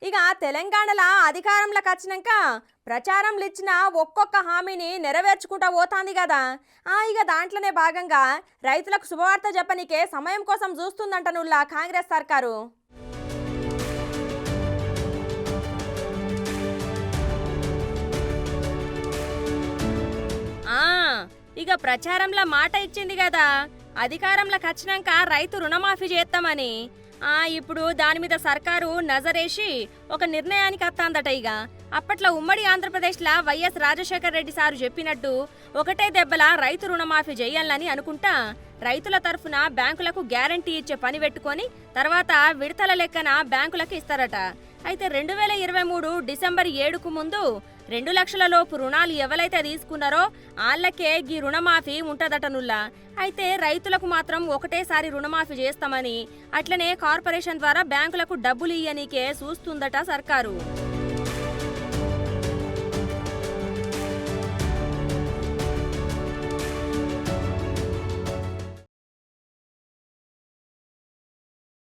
ఇక తెలంగాణలో అధికారంలోకి వచ్చినాక ప్రచారంలో ఇచ్చిన ఒక్కొక్క హామీని నెరవేర్చుకుంటా పోతాంది కదా. ఇక దాంట్లోనే భాగంగా రైతులకు శుభవార్త చెప్పనికే సమయం కోసం చూస్తుందంట నుల్లా కాంగ్రెస్ సర్కారు. ఆ ఇక ప్రచారంలో మాట ఇచ్చింది కదా, అధికారంలోకి వచ్చినాక రైతు రుణమాఫీ చేస్తామని. ఇప్పుడు దాని మీద సర్కారు నజరేసి ఒక నిర్ణయానికి వస్తాందట. ఇక అప్పట్లో ఉమ్మడి ఆంధ్రప్రదేశ్లో వైఎస్ రాజశేఖర రెడ్డి సారు చెప్పినట్టు ఒకటే దెబ్బల రైతు రుణమాఫీ చేయాలని అనుకుంటా రైతుల తరఫున బ్యాంకులకు గ్యారంటీ ఇచ్చే పని పెట్టుకొని తర్వాత విడతల లెక్కన బ్యాంకులకు ఇస్తారట. అయితే 2023 డిసెంబర్ 7కు ముందు 2 లక్షల లోపు రుణాలు ఎవరైతే తీసుకున్నారో వాళ్ళకే ఈ రుణమాఫీ ఉంటదట నుల్లా. అయితే రైతులకు మాత్రం ఒకటేసారి రుణమాఫీ చేస్తామని, అట్లనే కార్పొరేషన్ ద్వారా బ్యాంకులకు డబ్బులు ఇయ్యనీకే చూస్తుందట సర్కారు.